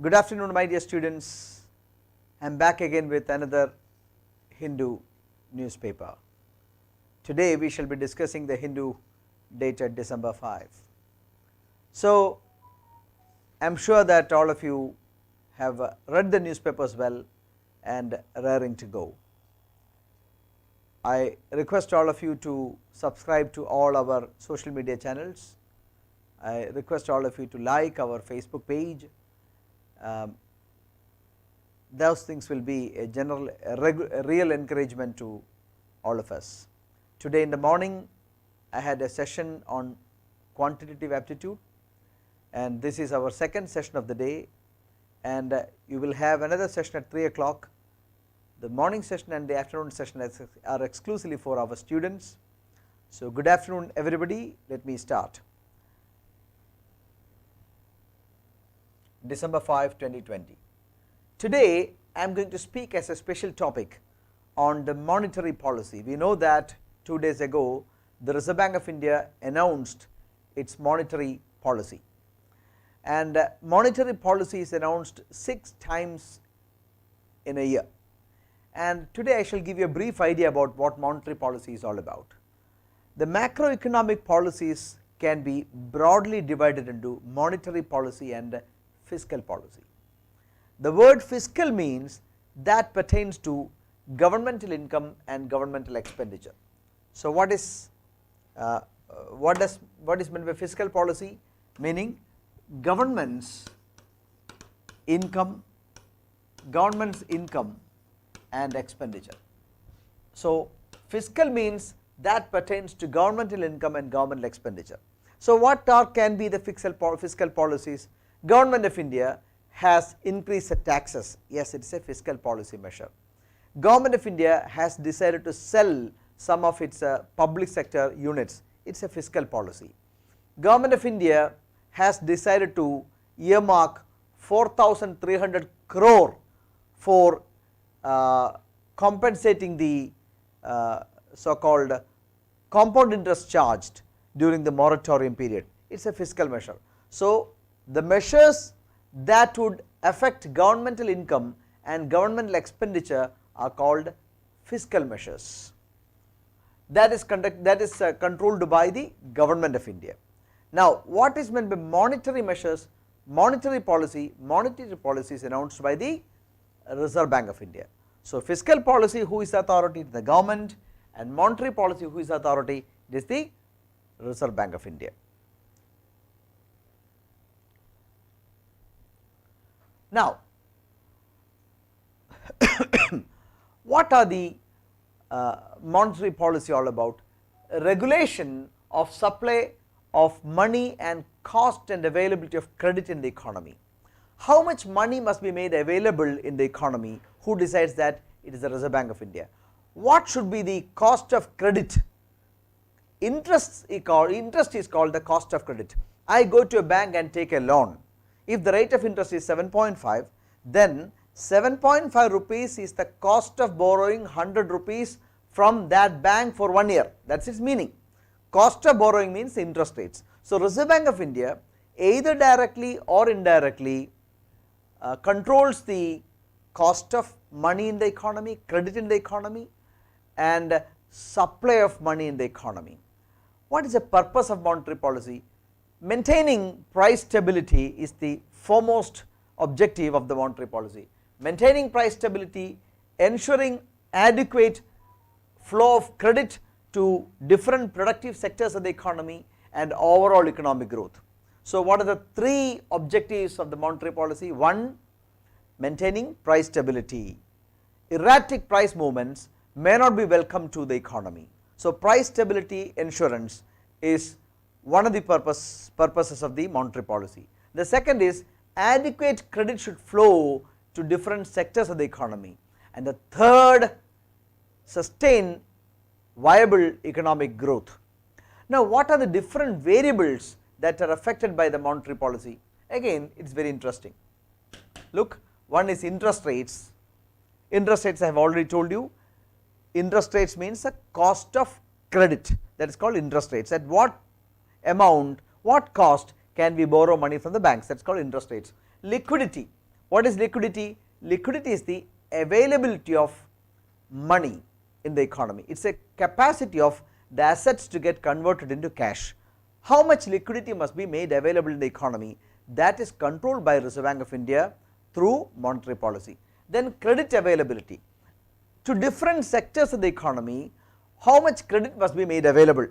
Good afternoon, my dear students. I am back again with another Hindu newspaper. Today we shall be discussing the Hindu dated December 5. So, I am sure that all of you have read the newspapers well and raring to go. I request all of you to subscribe to all our social media channels. I request all of you to like our Facebook page. Those things will be a general, a real encouragement to all of us. Today in the morning, I had a session on quantitative aptitude, and this is our second session of the day, and you will have another session at 3 o'clock. The morning session and the afternoon session are exclusively for our students. So, good afternoon everybody, let me start. December 5, 2020. Today I am going to speak as a special topic on the monetary policy. We know that 2 days ago the Reserve Bank of India announced its monetary policy, and monetary policy is announced 6 times in a year, and today I shall give you a brief idea about what monetary policy is all about. The macroeconomic policies can be broadly divided into monetary policy and fiscal policy. The word fiscal means that pertains to governmental income and governmental expenditure. So, what is meant by fiscal policy? Meaning government's income and expenditure. So, fiscal means that pertains to governmental income and governmental expenditure. So, what can be the fiscal policies? Government of India has increased the taxes. Yes, it is a fiscal policy measure. Government of India has decided to sell some of its public sector units. It is a fiscal policy. Government of India has decided to earmark 4,300 crore for compensating the so called compound interest charged during the moratorium period. It is a fiscal measure. So, the measures that would affect governmental income and governmental expenditure are called fiscal measures. That is controlled by the Government of India. Now, what is meant by monetary measures? Monetary policy is announced by the Reserve Bank of India. So, fiscal policy, who is the authority? The government, and monetary policy, who is the authority? It is the Reserve Bank of India. Now, what are the monetary policy all about? Regulation of supply of money and cost and availability of credit in the economy. How much money must be made available in the economy? Who decides that? It is the Reserve Bank of India. What should be the cost of credit? Interest is called the cost of credit. I go to a bank and take a loan. If the rate of interest is 7.5, then 7.5 rupees is the cost of borrowing 100 rupees from that bank for 1 year. That is its meaning. Cost of borrowing means interest rates. So, Reserve Bank of India either directly or indirectly controls the cost of money in the economy, credit in the economy, and supply of money in the economy. What is the purpose of monetary policy? Maintaining price stability is the foremost objective of the monetary policy. Maintaining price stability, ensuring adequate flow of credit to different productive sectors of the economy, and overall economic growth. So, what are the 3 objectives of the monetary policy? 1, maintaining price stability. Erratic price movements may not be welcome to the economy. So, price stability insurance is one of the purposes of the monetary policy. The second is adequate credit should flow to different sectors of the economy, and the third, sustain viable economic growth. Now, what are the different variables that are affected by the monetary policy? Again, it is very interesting. Look, one is interest rates. Interest rates I have already told you. Interest rates means the cost of credit, that is called interest rates. At what amount, what cost can we borrow money from the banks, that is called interest rates. Liquidity, What is liquidity? Liquidity is the availability of money in the economy. It is a capacity of the assets to get converted into cash. How much liquidity must be made available in the economy, that is controlled by Reserve Bank of India through monetary policy. Then credit availability. To different sectors of the economy, how much credit must be made available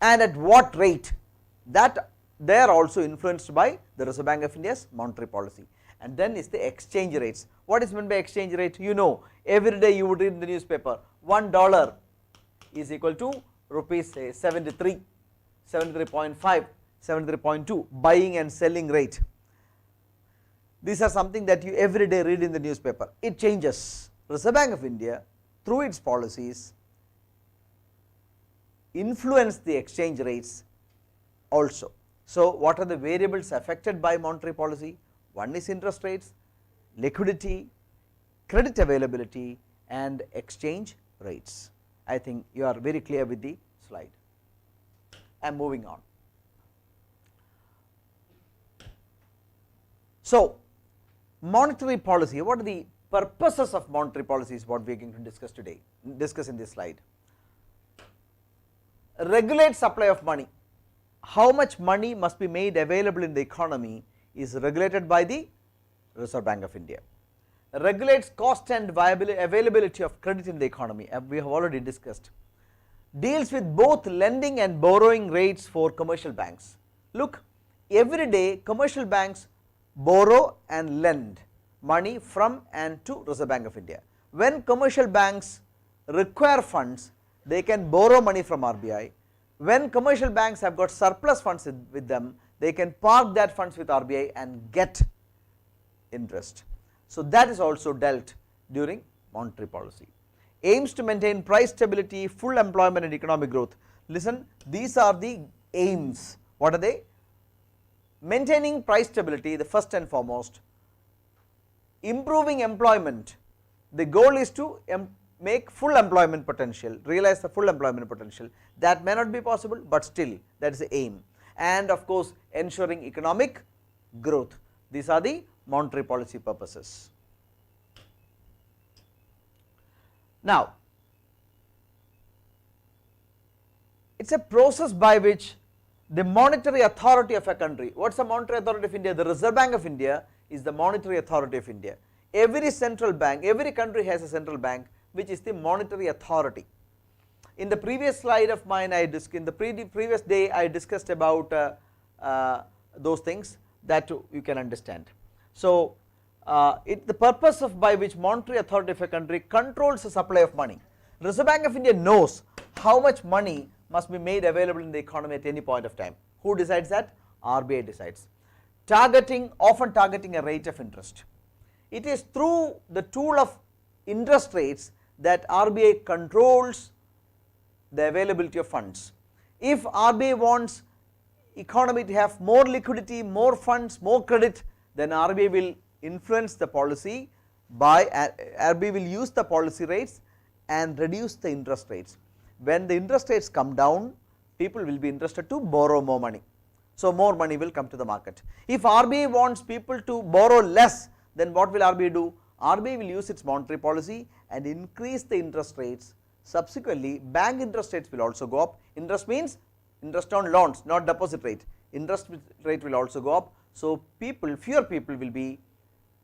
and at what rate, that they are also influenced by the Reserve Bank of India's monetary policy. And then is the exchange rates. What is meant by exchange rate? You know, every day you would read in the newspaper, $1 is equal to rupees say 73, 73.5, 73.2, buying and selling rate. These are something that you every day read in the newspaper. It changes. Reserve Bank of India through its policies influence the exchange rates also. So, what are the variables affected by monetary policy? One is interest rates, liquidity, credit availability and exchange rates. I think you are very clear with the slide. I am moving on. So, monetary policy, what are the purposes of monetary policy is what we are going to discuss today, discuss in this slide. Regulate supply of money. How much money must be made available in the economy is regulated by the Reserve Bank of India. Regulates cost and availability of credit in the economy, we have already discussed. Deals with both lending and borrowing rates for commercial banks. Look, every day commercial banks borrow and lend money from and to Reserve Bank of India. When commercial banks require funds, they can borrow money from RBI. When commercial banks have got surplus funds with them, they can park that funds with RBI and get interest. So, that is also dealt during monetary policy. Aims to maintain price stability, full employment and economic growth. Listen, these are the aims. What are they? Maintaining price stability, the first and foremost. Improving employment, the goal is to make full employment potential, realize the full employment potential. That may not be possible, but still that is the aim. And of course, ensuring economic growth. These are the monetary policy purposes. Now, it is a process by which the monetary authority of a country, what is the monetary authority of India? The Reserve Bank of India is the monetary authority of India. Every central bank, every country has a central bank which is the monetary authority. In the previous slide of mine, in the previous day I discussed about those things that you can understand. So, the purpose of by which monetary authority of a country controls the supply of money. Reserve Bank of India knows how much money must be made available in the economy at any point of time. Who decides that? RBI decides. Often targeting a rate of interest. It is through the tool of interest rates that RBI controls the availability of funds. If RBI wants economy to have more liquidity, more funds, more credit, then RBI will influence the policy by RBI will use the policy rates and reduce the interest rates. When the interest rates come down, people will be interested to borrow more money. So, more money will come to the market. If RBI wants people to borrow less, then what will RBI do? RBI will use its monetary policy and increase the interest rates. Subsequently, bank interest rates will also go up. Interest means interest on loans, not deposit rate. Interest rate will also go up. So, fewer people will be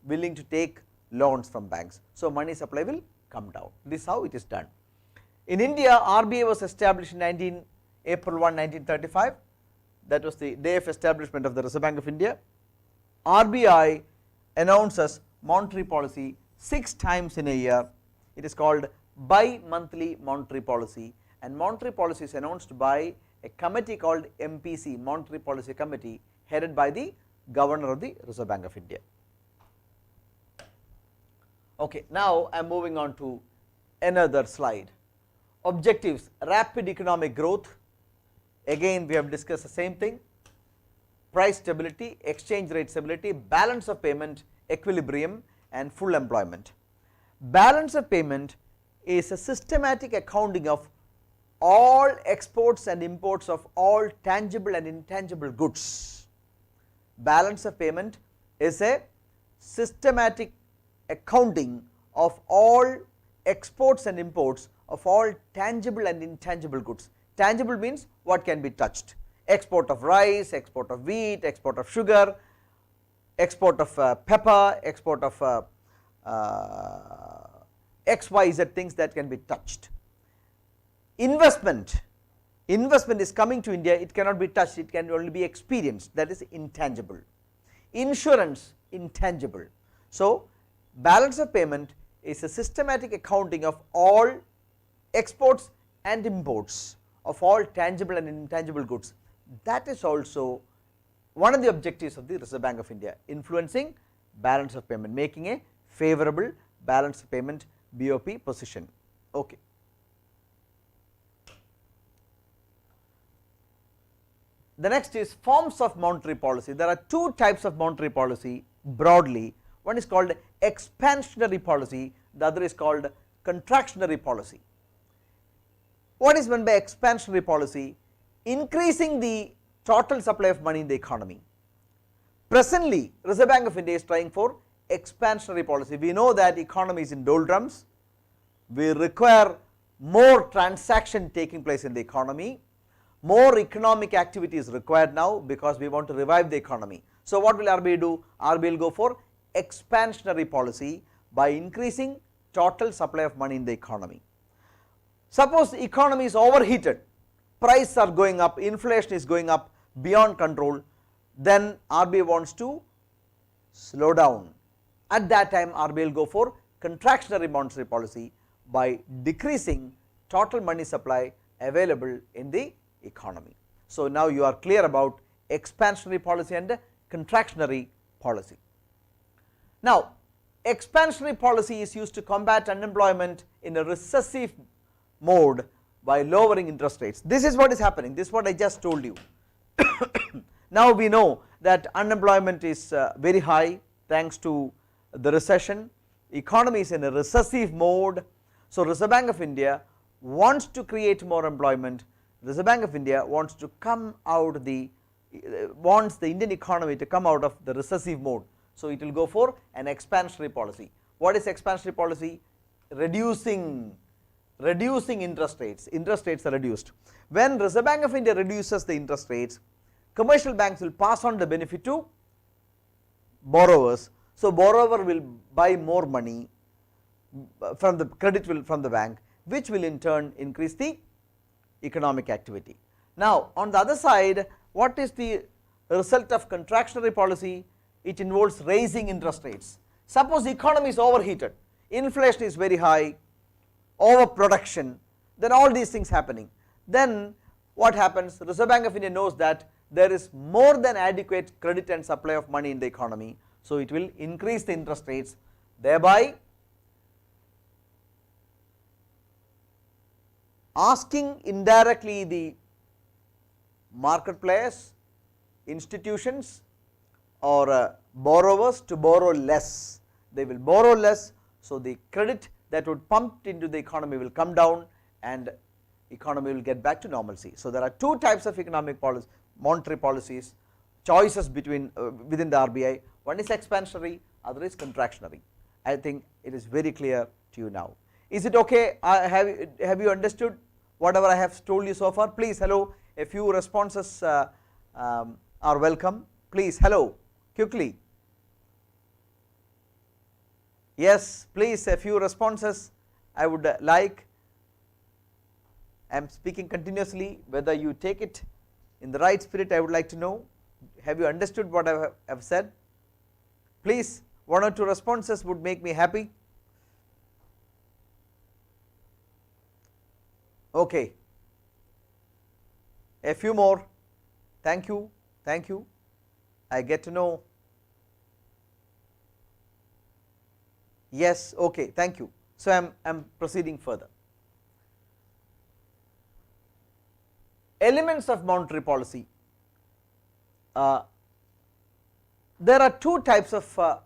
willing to take loans from banks. So, money supply will come down. This is how it is done. In India, RBI was established in April 1, 1935. That was the day of establishment of the Reserve Bank of India. RBI announces monetary policy 6 times in a year. It is called bi-monthly monetary policy, and monetary policy is announced by a committee called MPC, Monetary Policy Committee, headed by the Governor of the Reserve Bank of India. Okay, now I am moving on to another slide. Objectives: rapid economic growth. Again, we have discussed the same thing. Price stability, exchange rate stability, balance of payment, equilibrium, and full employment. Balance of payment is a systematic accounting of all exports and imports of all tangible and intangible goods. Balance of payment is a systematic accounting of all exports and imports of all tangible and intangible goods. Tangible means what can be touched, export of rice, export of wheat, export of sugar, export of pepper, export of XYZ things that can be touched. Investment is coming to India, it cannot be touched, it can only be experienced, that is intangible. Insurance, intangible. So, balance of payment is a systematic accounting of all exports and imports of all tangible and intangible goods. That is also one of the objectives of the Reserve Bank of India, influencing balance of payment, making a favorable balance of payment BOP position. Okay. The next is forms of monetary policy. There are two types of monetary policy broadly. One is called expansionary policy, the other is called contractionary policy. What is meant by expansionary policy? Increasing the total supply of money in the economy. Presently, Reserve Bank of India is trying for expansionary policy. We know that economy is in doldrums, we require more transaction taking place in the economy, more economic activity is required now because we want to revive the economy. So, what will RBI do? RBI will go for expansionary policy by increasing total supply of money in the economy. Suppose the economy is overheated, prices are going up, inflation is going up beyond control, then RBI wants to slow down. At that time RBI will go for contractionary monetary policy by decreasing total money supply available in the economy. So, now you are clear about expansionary policy and contractionary policy. Now, expansionary policy is used to combat unemployment in a recessive mode by lowering interest rates. This is what is happening, this is what I just told you. Now we know that unemployment is very high thanks to the recession, economy is in a recessive mode. So, Reserve Bank of India wants to create more employment, Reserve Bank of India wants to come out wants the Indian economy to come out of the recessive mode. So, it will go for an expansionary policy. What is expansionary policy? Reducing interest rates are reduced. When Reserve Bank of India reduces the interest rates, commercial banks will pass on the benefit to borrowers. So, borrower will buy more money from the credit from the bank, which will in turn increase the economic activity. Now, on the other side, what is the result of contractionary policy? It involves raising interest rates. Suppose the economy is overheated, inflation is very high, overproduction, then all these things happening. Then what happens? Reserve Bank of India knows that there is more than adequate credit and supply of money in the economy. So, it will increase the interest rates, thereby asking indirectly the market players, institutions or borrowers to borrow less. They will borrow less, so the credit that would pump into the economy will come down and economy will get back to normalcy. So, there are two types of economic policy, monetary policies, choices between within the RBI. One is expansionary, other is contractionary. I think it is very clear to you now. Is it okay? Have you understood whatever I have told you so far? Please, hello, a few responses are welcome. Please, hello, quickly. Yes, please, a few responses I would like. I am speaking continuously, whether you take it in the right spirit, I would like to know. Have you understood what I have said? Please, one or two responses would make me happy. Okay, a few more. Thank you, thank you. I get to know. Yes, okay, thank you. So, I am proceeding further. Elements of monetary policy. There are two types of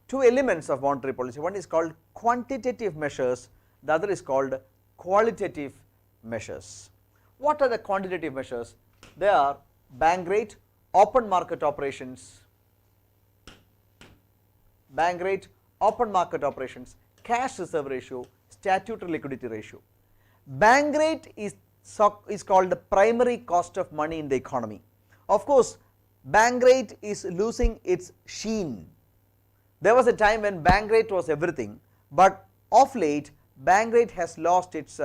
two elements of monetary policy. One is called quantitative measures, the other is called qualitative measures. What are the quantitative measures? They are bank rate, open market operations, bank rate, open market operations, cash reserve ratio, statutory liquidity ratio. Bank rate is called the primary cost of money in the economy. Of course, bank rate is losing its sheen. There was a time when bank rate was everything, but of late bank rate has lost its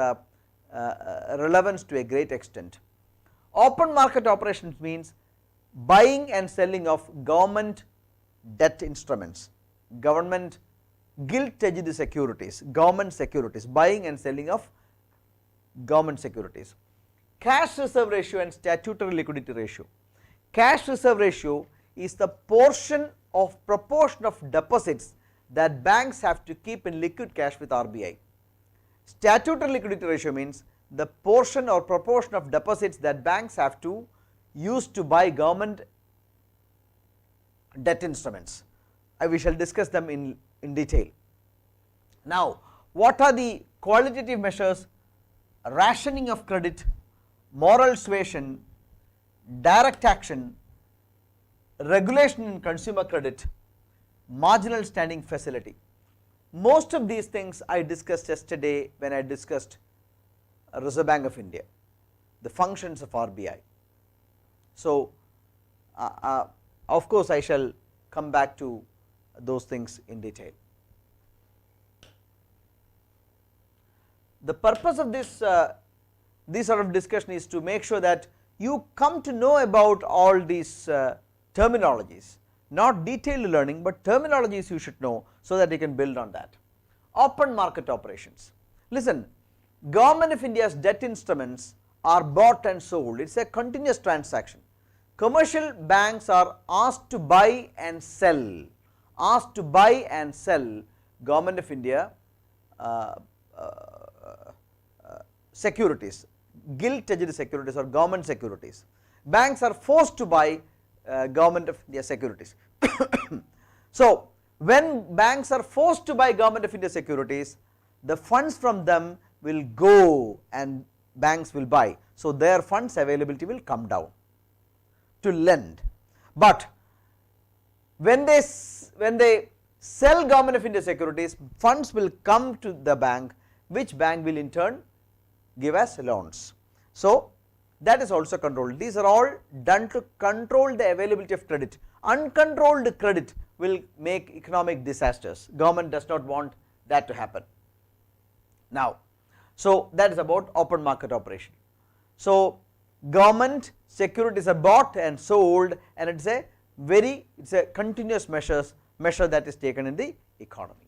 relevance to a great extent. Open market operations means buying and selling of government debt instruments, government gilt-edged securities, government securities, buying and selling of government securities. Cash reserve ratio and statutory liquidity ratio. Cash reserve ratio is the proportion of deposits that banks have to keep in liquid cash with RBI. Statutory liquidity ratio means the portion or proportion of deposits that banks have to use to buy government debt instruments. We shall discuss them in detail. Now, what are the qualitative measures? Rationing of credit, moral suasion, direct action, regulation in consumer credit, marginal standing facility. Most of these things I discussed yesterday when I discussed Reserve Bank of India, the functions of RBI. So, of course, I shall come back to those things in detail. The purpose of this sort of discussion is to make sure that you come to know about all these terminologies, not detailed learning, but terminologies you should know so that you can build on that. Open market operations. Listen, Government of India's debt instruments are bought and sold. It is a continuous transaction. Commercial banks are asked to buy and sell, Government of India securities, gilt-edged securities or government securities. Banks are forced to buy Government of India securities. So, when banks are forced to buy Government of India securities, the funds from them will go and banks will buy. So, their funds availability will come down to lend. But when they sell Government of India securities, funds will come to the bank, which bank will in turn give as loans. So, that is also controlled. These are all done to control the availability of credit. Uncontrolled credit will make economic disasters. Government does not want that to happen. Now, so that is about open market operation. So, government securities are bought and sold, and it is a continuous measure that is taken in the economy.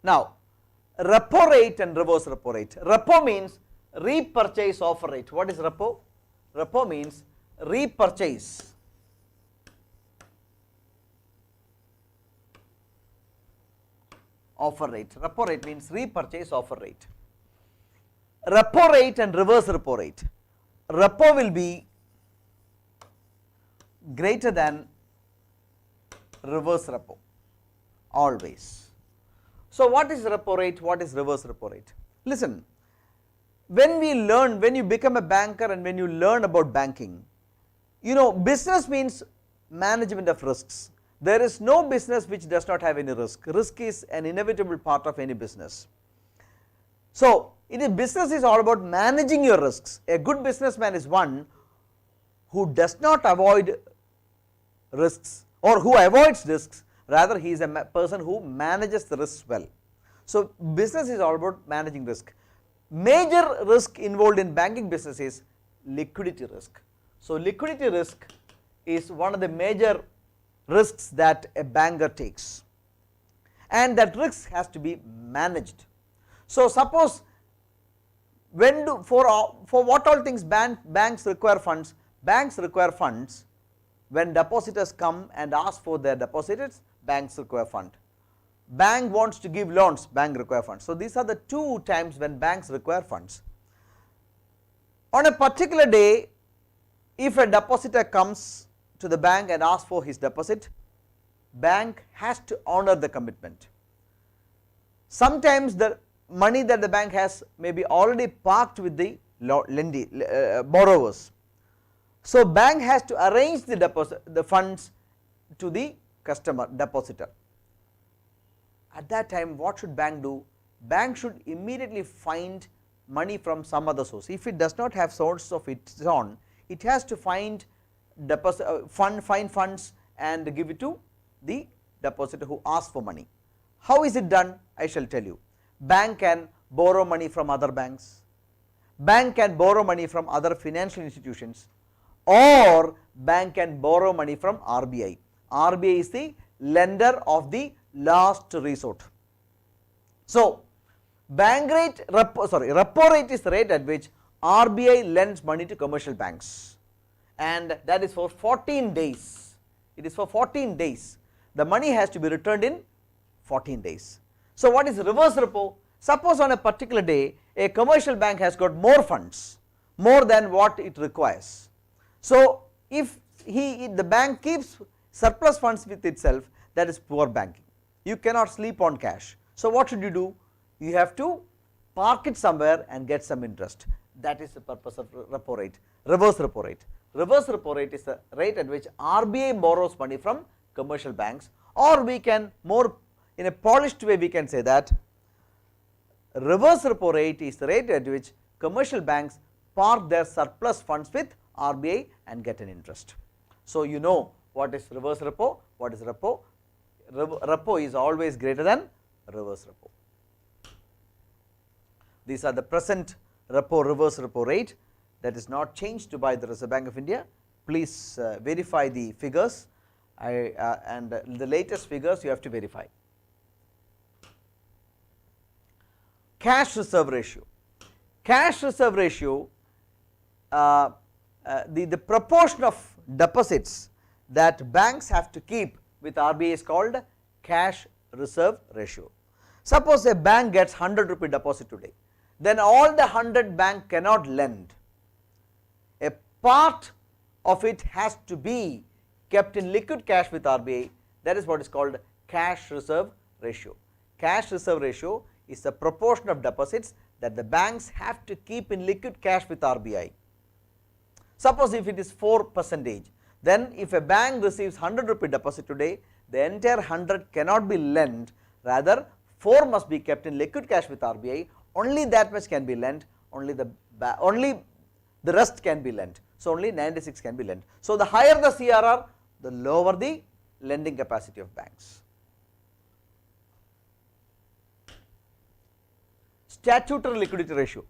Now, repo rate and reverse repo rate. Repo means repurchase offer rate. What is repo? Repo means repurchase. Offer rate. Repo rate means repurchase offer rate. Repo rate and reverse repo rate. Repo will be greater than reverse repo always. So, what is repo rate? What is reverse repo rate? Listen, when you become a banker and when you learn about banking, you know, business means management of risks. There is no business which does not have any risk. Risk is an inevitable part of any business. So, business is all about managing your risks. A good businessman is one who does not avoid risks or who avoids risks, rather he is a person who manages the risks well. So, business is all about managing risk. Major risk involved in banking business is liquidity risk. So, liquidity risk is one of the major risks that a banker takes, and that risk has to be managed. So, suppose for what all things banks require funds? Banks require funds when depositors come and ask for their deposits, banks require fund. Bank wants to give loans, bank require funds. So, these are the two times when banks require funds. On a particular day, if a depositor comes to the bank and asks for his deposit, bank has to honor the commitment. Sometimes the money that the bank has may be already parked with the borrowers. So, bank has to arrange the funds to the customer depositor. At that time what should bank do? Bank should immediately find money from some other source. If it does not have source of its own, it has to find funds and give it to the depositor who asks for money. How is it done? I shall tell you. Bank can borrow money from other banks, bank can borrow money from other financial institutions, or bank can borrow money from RBI. RBI is the lender of the last resort. So, repo rate is the rate at which RBI lends money to commercial banks, and that is for 14 days. It is for 14 days. The money has to be returned in 14 days. So, what is reverse repo? Suppose on a particular day a commercial bank has got more funds, more than what it requires. So, if the bank keeps surplus funds with itself, that is poor banking. You cannot sleep on cash. So, what should you do? You have to park it somewhere and get some interest. That is the purpose of repo rate, reverse repo rate. Reverse repo rate is the rate at which RBI borrows money from commercial banks, or we can more in a polished way we can say that reverse repo rate is the rate at which commercial banks park their surplus funds with RBI and get an interest. So, you know what is reverse repo, what is repo. Repo is always greater than reverse repo. These are the present repo, reverse repo rate, that is not changed by the Reserve Bank of India. Please verify the figures and the latest figures you have to verify. Cash reserve ratio. Cash reserve ratio, the proportion of deposits that banks have to keep with RBI is called cash reserve ratio. Suppose a bank gets 100 rupee deposit today, then all the 100 bank cannot lend. A part of it has to be kept in liquid cash with RBI. That is what is called cash reserve ratio. Cash reserve ratio is the proportion of deposits that the banks have to keep in liquid cash with RBI. Suppose if it is 4%, then if a bank receives 100 rupee deposit today, the entire 100 cannot be lent, rather 4 must be kept in liquid cash with RBI, only that much can be lent, only the rest can be lent. So, only 96 can be lent. So, the higher the CRR, the lower the lending capacity of banks. Statutory liquidity ratio.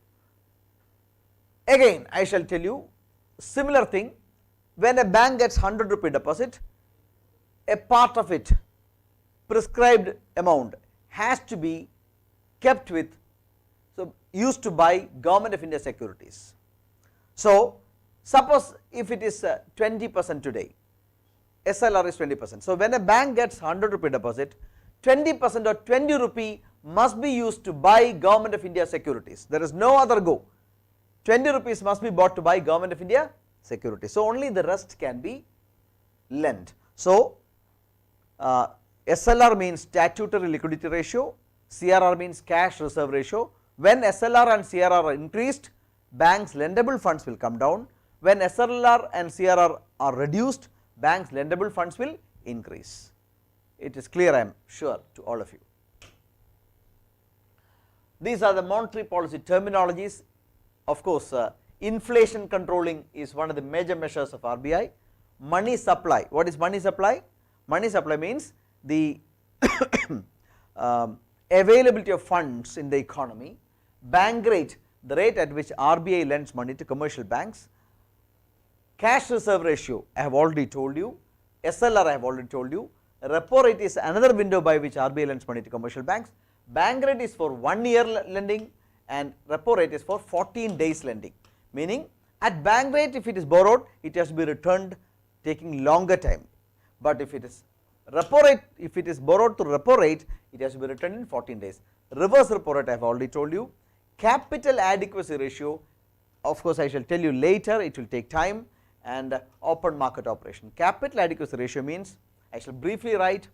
Again I shall tell you similar thing. When a bank gets 100 rupee deposit, a part of it, prescribed amount, has to be kept with, so used to buy Government of India securities. So, suppose if it is 20% today, SLR is 20%. So, when a bank gets 100 rupee deposit, 20% or 20 rupee must be used to buy Government of India securities. There is no other go. 20 rupees must be bought to buy Government of India securities. So, only the rest can be lent. So, SLR means statutory liquidity ratio, CRR means cash reserve ratio. When SLR and CRR are increased, banks lendable funds will come down. When SLR and CRR are reduced, banks lendable funds will increase. It is clear, I am sure, to all of you. These are the monetary policy terminologies. Of course, inflation controlling is one of the major measures of RBI. Money supply. What is money supply? Money supply means the availability of funds in the economy. Bank rate, the rate at which RBI lends money to commercial banks. Cash reserve ratio, I have already told you. SLR, I have already told you. Repo rate is another window by which RBI lends money to commercial banks. Bank rate is for 1 year lending and repo rate is for 14 days lending. Meaning at bank rate, if it is borrowed, it has to be returned taking longer time. But if it is repo rate, if it is borrowed to repo rate, it has to be returned in 14 days. Reverse repo rate, I have already told you. Capital adequacy ratio, of course I shall tell you later, it will take time. And open market operation. Capital adequacy ratio means, I shall briefly write,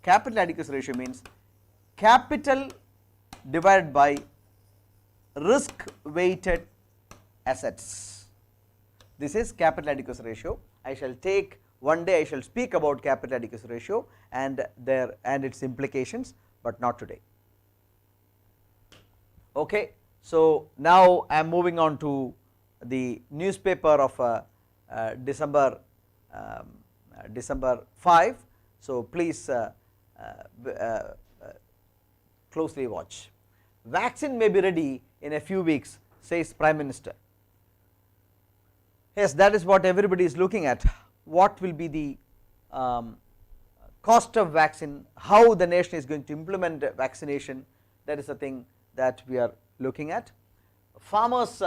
capital adequacy ratio means capital divided by risk weighted assets. This is capital adequacy ratio. I shall take one day, I shall speak about capital adequacy ratio and its implications, but not today. Okay. So, now I am moving on to the newspaper of December 5. So, please closely watch. Vaccine may be ready in a few weeks, says Prime Minister. Yes, that is what everybody is looking at. What will be the cost of vaccine, how the nation is going to implement vaccination, that is the thing that we are looking at. Farmers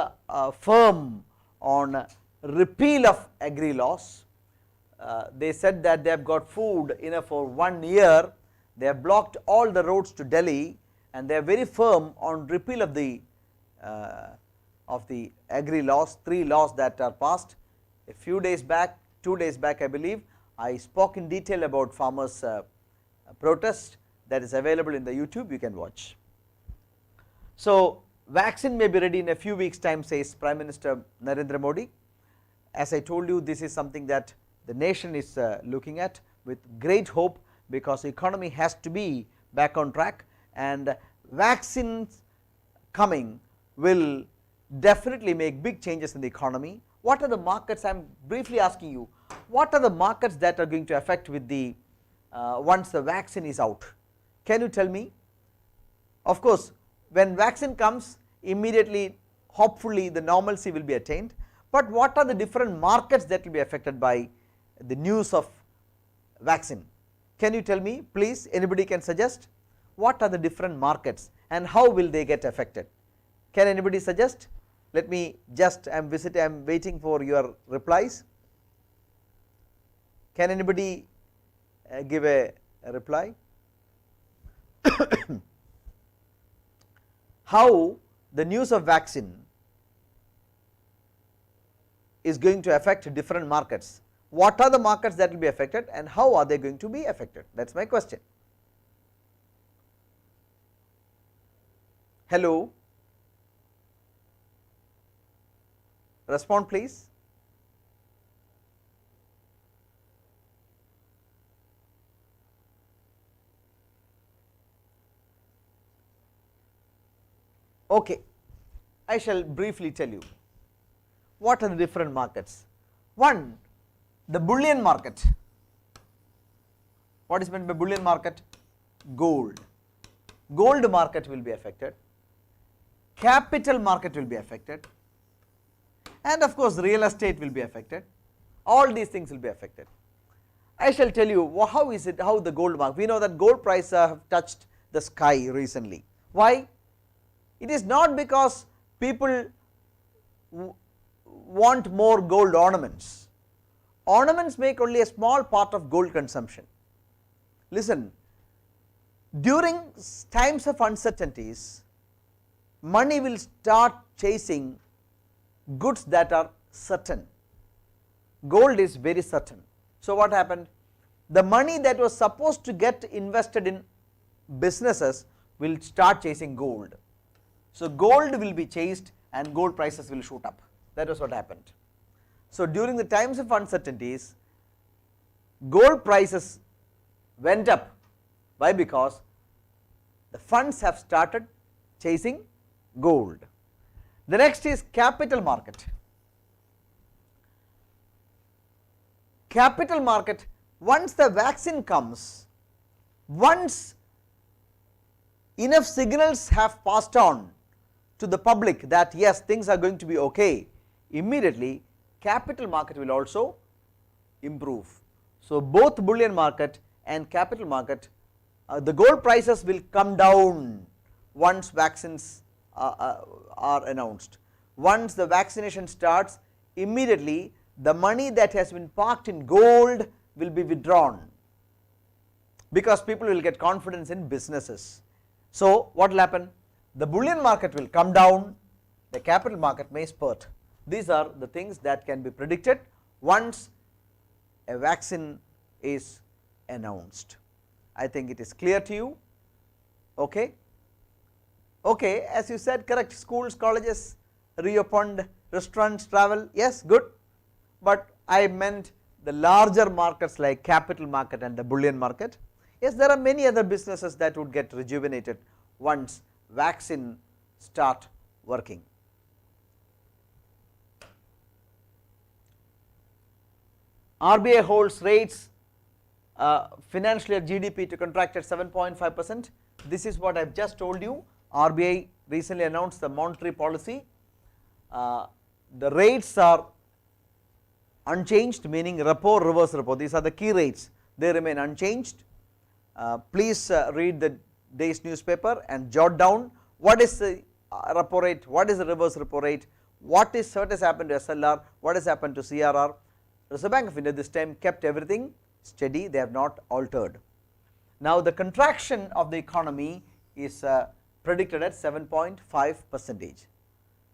firm on repeal of agri laws. They said that they have got food enough for 1 year. They have blocked all the roads to Delhi, and they are very firm on repeal of the agri laws, 3 laws that are passed. A few days back, 2 days back I believe, I spoke in detail about farmers protest, that is available in the YouTube, you can watch. So, vaccine may be ready in a few weeks time, says Prime Minister Narendra Modi. As I told you, this is something that the nation is looking at with great hope, because the economy has to be back on track, and vaccines coming will definitely make big changes in the economy. What are the markets? I am briefly asking you, what are the markets that are going to affect with the once the vaccine is out? Can you tell me? Of course, when vaccine comes, immediately hopefully the normalcy will be attained, but what are the different markets that will be affected by the news of vaccine? Can you tell me, please? Anybody can suggest? What are the different markets and how will they get affected? Can anybody suggest? Let me just, I am waiting for your replies. Can anybody give a reply? How the news of vaccine is going to affect different markets? What are the markets that will be affected and how are they going to be affected? That is my question. Hello? Respond please. Okay, I shall briefly tell you what are the different markets. One, the bullion market. What is meant by bullion market? Gold. Gold market will be affected, capital market will be affected, and of course real estate will be affected. All these things will be affected. I shall tell you how is it, how the gold market. We know that gold prices have touched the sky recently. Why? It is not because people want more gold ornaments. Ornaments make only a small part of gold consumption. Listen, during times of uncertainties, money will start chasing goods that are certain. Gold is very certain. So what happened? The money that was supposed to get invested in businesses will start chasing gold. So gold will be chased and gold prices will shoot up. That was what happened. So during the times of uncertainties, gold prices went up. Why? Because the funds have started chasing gold. The next is capital market. Capital market, once the vaccine comes, once enough signals have passed on to the public that yes, things are going to be okay, immediately capital market will also improve. So both bullion market and capital market, the gold prices will come down once vaccines are announced. Once the vaccination starts, immediately the money that has been parked in gold will be withdrawn, because people will get confidence in businesses. So what will happen? The bullion market will come down, the capital market may spurt. These are the things that can be predicted once a vaccine is announced. I think it is clear to you. Okay. Okay, as you said, correct. Schools, colleges reopened, restaurants, travel, yes, good. but I meant the larger markets like capital market and the bullion market. Yes, there are many other businesses that would get rejuvenated once vaccine start working. RBI holds rates financial year GDP to contract at 7.5%. This is what I have just told you. RBI recently announced the monetary policy. The rates are unchanged, meaning repo, reverse repo. These are the key rates. They remain unchanged. Please read the day's newspaper and jot down what is the repo rate, what is the reverse repo rate, what has happened to SLR, what has happened to CRR. Reserve Bank of India this time kept everything steady, they have not altered. Now the contraction of the economy is predicted at 7.5%,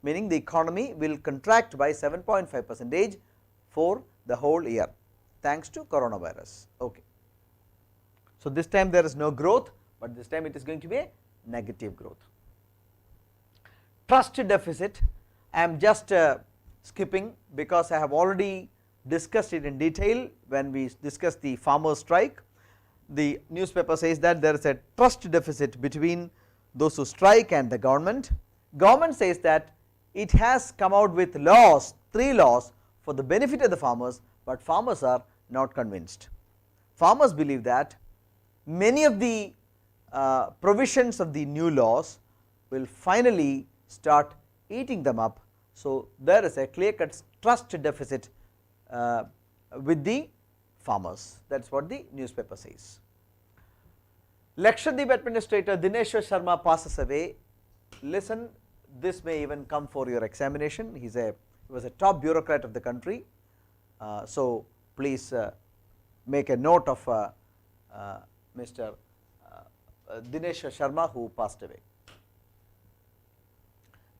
meaning the economy will contract by 7.5% for the whole year thanks to coronavirus. Okay. So this time there is no growth, but this time it is going to be a negative growth. Trust deficit, I am just skipping because I have already discussed it in detail when we discussed the farmers' strike. The newspaper says that there is a trust deficit between those who strike and the government. Government says that it has come out with laws, 3 laws for the benefit of the farmers, but farmers are not convinced. Farmers believe that many of the provisions of the new laws will finally start eating them up. So there is a clear-cut trust deficit with the farmers. That is what the newspaper says. Lakshadweep Administrator Dinesh Sharma passes away. Listen, this may even come for your examination. He was a top bureaucrat of the country. So please make a note of Mr. Dinesh Sharma, who passed away.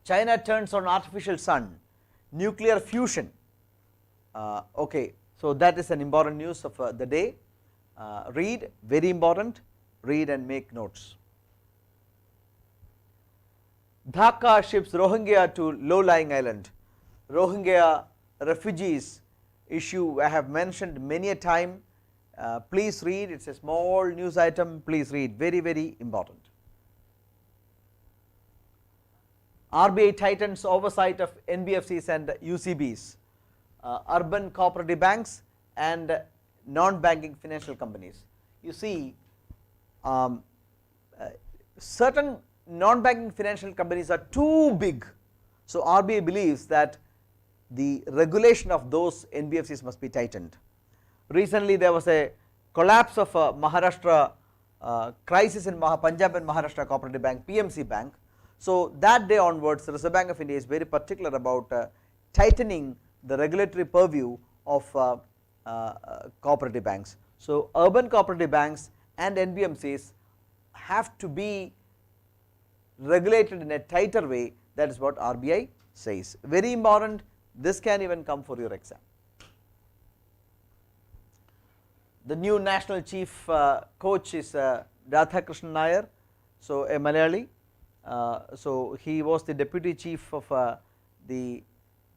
China turns on artificial sun, nuclear fusion. Okay, so that is an important news of the day. Read, very important, read and make notes. Dhaka ships Rohingya to low-lying island. Rohingya refugees issue I have mentioned many a time. Please read, it is a small news item, please read, very, very important. RBI Titans oversight of NBFCs and UCBS, urban cooperative banks and non-banking financial companies. You see, certain non-banking financial companies are too big. So RBI believes that the regulation of those NBFCs must be tightened. Recently there was a collapse of Maharashtra crisis in Punjab and Maharashtra Cooperative Bank, PMC Bank. So that day onwards, the Reserve Bank of India is very particular about tightening the regulatory purview of cooperative banks. So urban cooperative banks and NBFCs have to be regulated in a tighter way. That is what RBI says. Very important, this can even come for your exam. The new national chief coach is Radhakrishnan Nair, so a Malayali. So he was the deputy chief of the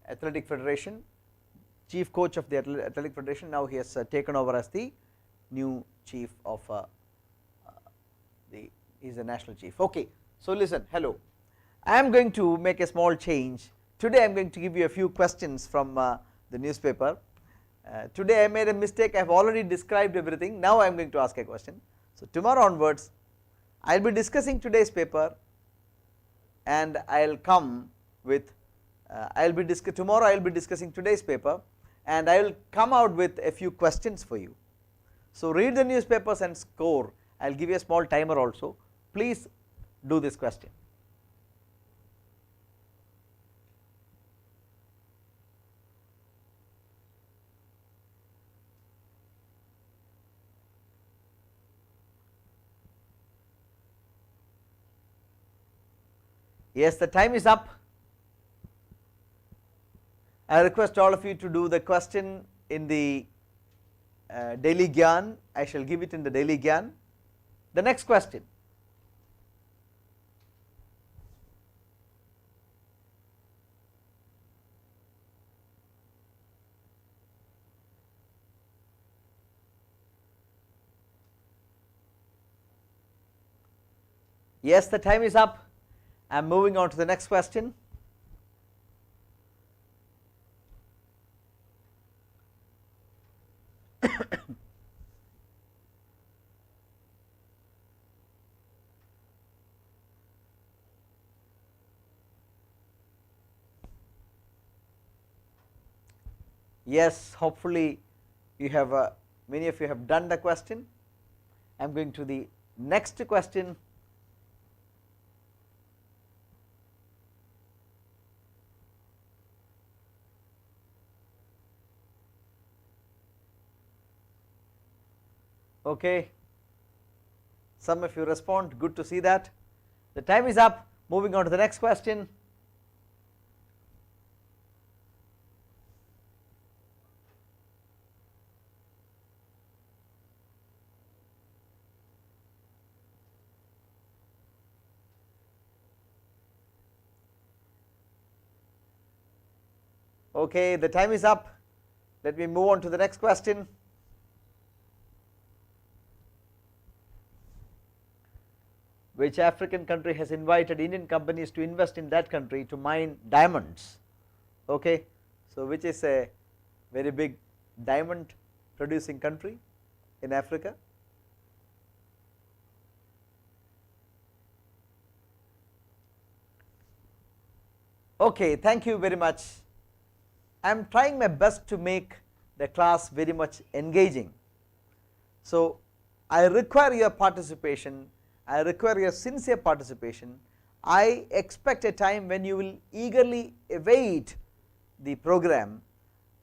Athletic Federation, chief coach of the Athletic Federation. Now he has taken over as the new chief of he is the national chief. Okay, so listen, hello. I am going to make a small change. Today I am going to give you a few questions from the newspaper. Today I made a mistake, I have already described everything, now I am going to ask a question. So tomorrow onwards I will be discussing today's paper and I will come with, tomorrow I will be discussing today's paper and I will come out with a few questions for you. So read the newspapers and score. I will give you a small timer also. Please do this question. Yes, the time is up. I request all of you to do the question in the Daily Gyan. I shall give it in the Daily Gyan. The next question. Yes, the time is up. I am moving on to the next question. Yes, hopefully you have many of you have done the question. I am going to the next question. Okay, some of you respond, good to see that. The time is up. Moving on to the next question. Okay, the time is up. Let me move on to the next question. Which African country has invited Indian companies to invest in that country to mine diamonds? Okay, so which is a very big diamond producing country in Africa? Okay, thank you very much. I am trying my best to make the class very much engaging. So I require your participation, I require your sincere participation. I expect a time when you will eagerly await the program.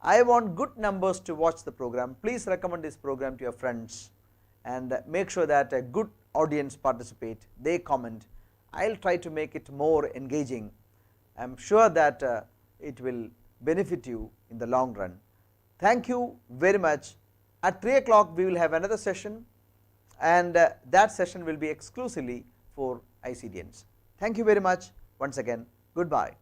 I want good numbers to watch the program. Please recommend this program to your friends and make sure that a good audience participate, they comment. I will try to make it more engaging. I am sure that it will benefit you in the long run. Thank you very much. At 3 o'clock we will have another session, and that session will be exclusively for ICDians. Thank you very much once again. Goodbye.